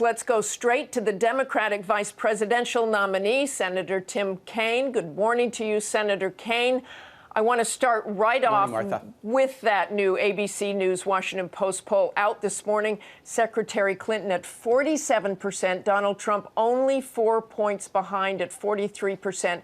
Let's go straight to the Democratic vice presidential nominee, Senator Tim Kaine. Good morning to you, Senator Kaine. I want to start right off with that new ABC News Washington Post poll out this morning. Secretary Clinton at 47%, Donald Trump only 4 points behind at 43%.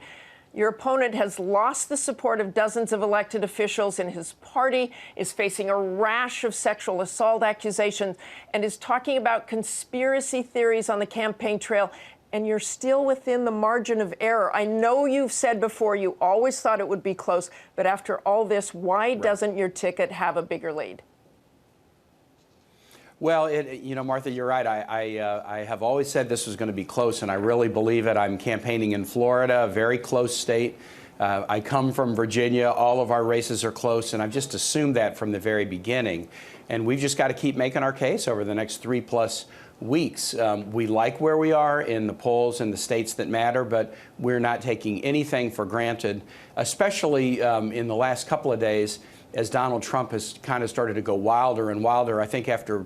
Your opponent has lost the support of dozens of elected officials in his party, is facing a rash of sexual assault accusations, and is talking about conspiracy theories on the campaign trail. And you're still within the margin of error. I know you've said before you always thought it would be close, but after all this, why doesn't your ticket have a bigger lead? Well, Martha, you're right. I have always said this was going to be close, and I really believe it. I'm campaigning in Florida, a very close state. I come from Virginia. All of our races are close, and I've just assumed that from the very beginning. And we've just got to keep making our case over the next 3+ weeks. We like where we are in the polls in the states that matter, but we're not taking anything for granted, especially in the last couple of days, as Donald Trump has kind of started to go wilder and wilder. I think after,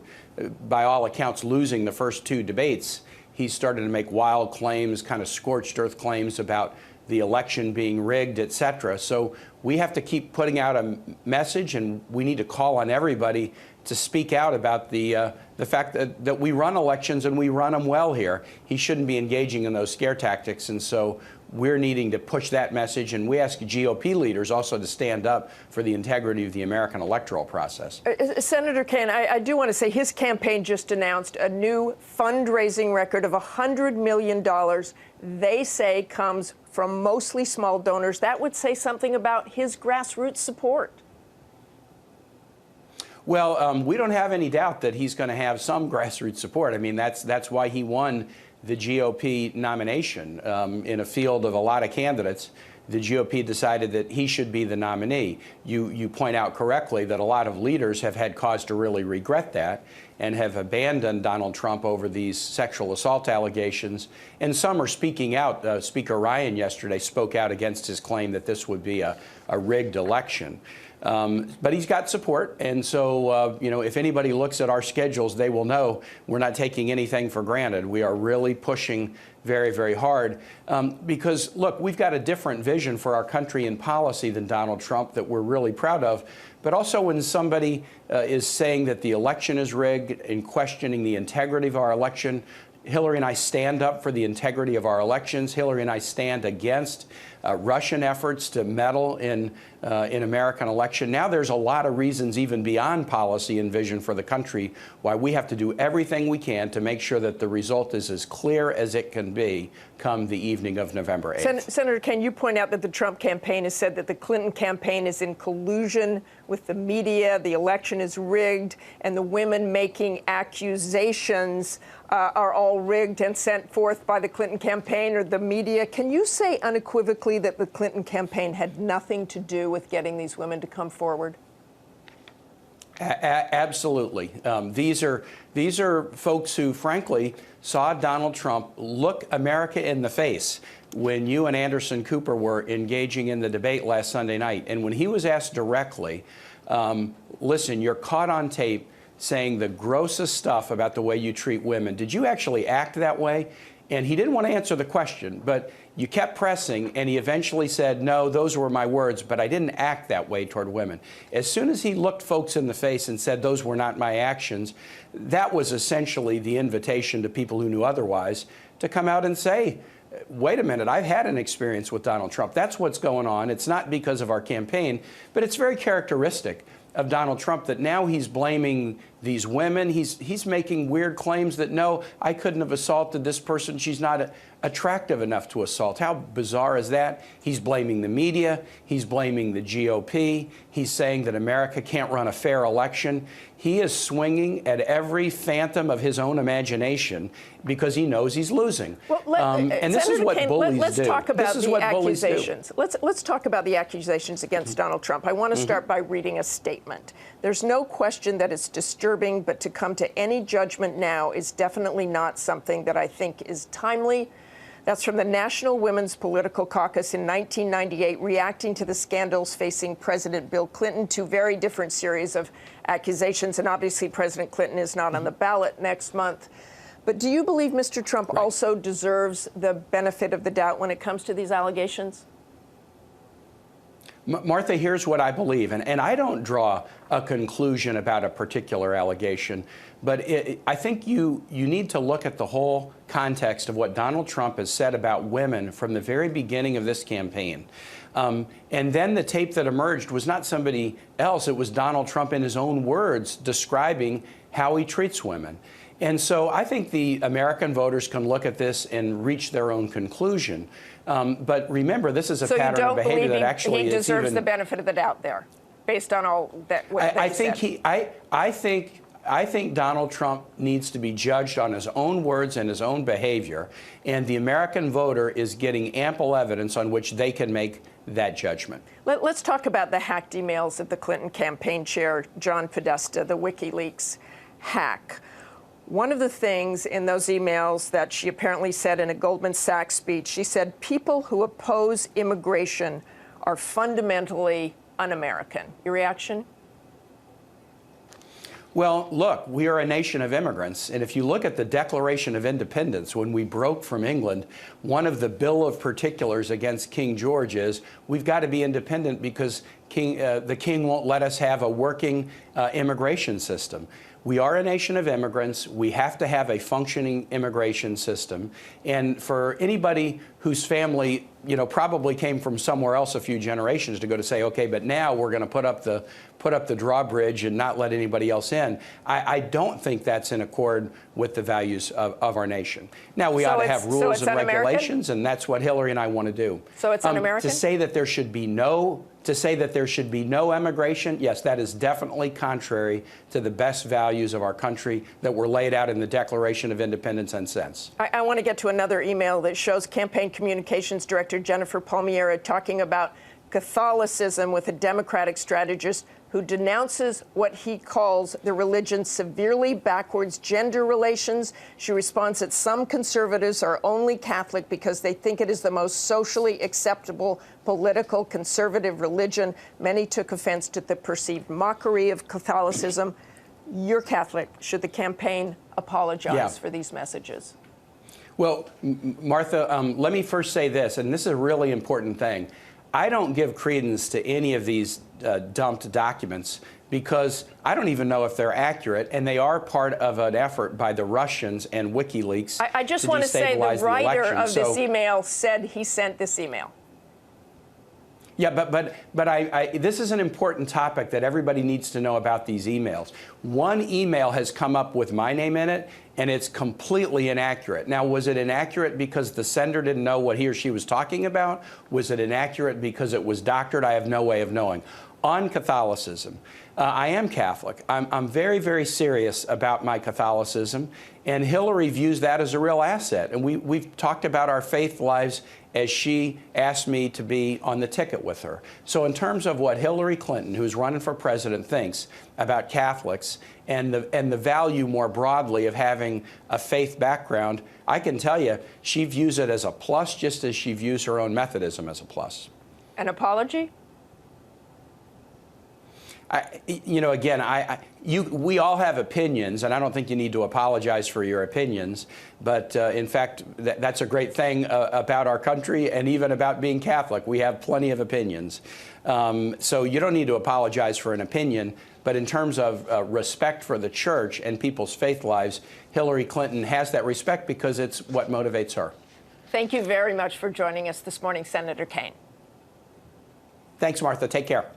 by all accounts, losing the first 2 debates, he started to make wild claims, kind of scorched earth claims about the election being rigged, et cetera. So we have to keep putting out a message, and we need to call on everybody to speak out about the fact that we run elections and we run them well here. He shouldn't be engaging in those scare tactics, and so we're needing to push that message, and we ask GOP leaders also to stand up for the integrity of the American electoral process. Senator Kaine, I do want to say his campaign just announced a new fundraising record of $100 million. They say comes from mostly small donors. That would say something about his grassroots support. Well, we don't have any doubt that he's going to have some grassroots support. I mean, that's why he won the GOP nomination. In a field of a lot of candidates, the GOP decided that he should be the nominee. You point out correctly that a lot of leaders have had cause to really regret that and have abandoned Donald Trump over these sexual assault allegations. And some are speaking out. Speaker Ryan yesterday spoke out against his claim that this would be a rigged election. But he's got support, and so, if anybody looks at our schedules, they will know we're not taking anything for granted. We are really pushing very, very hard because, look, we've got a different vision for our country and policy than Donald Trump that we're really proud of. But also when somebody is saying that the election is rigged and questioning the integrity of our election, Hillary and I stand up for the integrity of our elections. Hillary and I stand against Russian efforts to meddle in American election. Now there's a lot of reasons, even beyond policy and vision for the country, why we have to do everything we can to make sure that the result is as clear as it can be come the evening of November 8th. Senator Kaine, you point out that the Trump campaign has said that the Clinton campaign is in collusion with the media, the election is rigged, and the women making accusations are all rigged and sent forth by the Clinton campaign or the media. Can you say unequivocally that the Clinton campaign had nothing to do with getting these women to come forward? Absolutely. These are folks who, frankly, saw Donald Trump look America in the face when you and Anderson Cooper were engaging in the debate last Sunday night. And when he was asked directly, listen, you're caught on tape saying the grossest stuff about the way you treat women. Did you actually act that way? And he didn't want to answer the question, but you kept pressing, and he eventually said, no, those were my words, but I didn't act that way toward women. As soon as he looked folks in the face and said, those were not my actions, that was essentially the invitation to people who knew otherwise to come out and say, wait a minute, I've had an experience with Donald Trump. That's what's going on. It's not because of our campaign, but it's very characteristic of Donald Trump that now he's blaming these women. He's making weird claims that, no, I couldn't have assaulted this person. She's not attractive enough to assault. How bizarre is that? He's blaming the media. He's blaming the GOP. He's saying that America can't run a fair election. He is swinging at every phantom of his own imagination because he knows he's losing. Well, and this is what bullies do. Let's talk about the accusations. Let's talk about the accusations against Donald Trump. I want to start by reading a statement. There's no question that it's disturbing, but to come to any judgment now is definitely not something that I think is timely. That's from the National Women's Political Caucus in 1998, reacting to the scandals facing President Bill Clinton, 2 very different series of accusations. And obviously, President Clinton is not on the ballot next month. But do you believe Mr. Trump also deserves the benefit of the doubt when it comes to these allegations? Martha, here's what I believe, and I don't draw a conclusion about a particular allegation, but I think you need to look at the whole context of what Donald Trump has said about women from the very beginning of this campaign. And then the tape that emerged was not somebody else, it was Donald Trump in his own words describing how he treats women. And so I think the American voters can look at this and reach their own conclusion. But remember, this is a pattern of behavior that actually he is deserves even, the benefit of the doubt there, based on all that. I think Donald Trump needs to be judged on his own words and his own behavior, and the American voter is getting ample evidence on which they can make that judgment. Let's talk about the hacked emails of the Clinton campaign chair, John Podesta, the WikiLeaks hack. One of the things in those emails that she apparently said in a Goldman Sachs speech, she said, people who oppose immigration are fundamentally un-American. Your reaction? Well, look, we are a nation of immigrants, and if you look at the Declaration of Independence, when we broke from England, one of the Bill of Particulars against King George is we've got to be independent because the king won't let us have a working immigration system. We are a nation of immigrants. We have to have a functioning immigration system. And for anybody whose family, probably came from somewhere else a few generations to go to say, okay, but now we're going to put up the drawbridge and not let anybody else in, I don't think that's in accord with the values of our nation. Now, we ought to have rules and regulations, and that's what Hillary and I want to do. So it's un-American? To say that there should be no immigration, yes, that is definitely contrary to the best values of our country that were laid out in the Declaration of Independence and since. I want to get to another email that shows Campaign Communications Director Jennifer Palmieri talking about Catholicism with a Democratic strategist who denounces what he calls the religion's severely backwards gender relations. She responds that some conservatives are only Catholic because they think it is the most socially acceptable political conservative religion. Many took offense to the perceived mockery of Catholicism. You're Catholic. Should the campaign apologize for these messages? Well, Martha, let me first say this, and this is a really important thing. I don't give credence to any of these dumped documents because I don't even know if they're accurate, and they are part of an effort by the Russians and WikiLeaks. I just want to say the writer of this email said he sent this email. Yeah, but this is an important topic that everybody needs to know about these emails. One email has come up with my name in it, and it's completely inaccurate. Now, was it inaccurate because the sender didn't know what he or she was talking about? Was it inaccurate because it was doctored? I have no way of knowing. On Catholicism, I am Catholic. I'm very, very serious about my Catholicism, and Hillary views that as a real asset. And we've talked about our faith lives as she asked me to be on the ticket with her. So in terms of what Hillary Clinton, who's running for president, thinks about Catholics and the value more broadly of having a faith background, I can tell you she views it as a plus just as she views her own Methodism as a plus. An apology? We all have opinions, and I don't think you need to apologize for your opinions. But in fact, that's a great thing about our country and even about being Catholic. We have plenty of opinions. So you don't need to apologize for an opinion. But in terms of respect for the church and people's faith lives, Hillary Clinton has that respect because it's what motivates her. Thank you very much for joining us this morning, Senator Kaine. Thanks, Martha. Take care.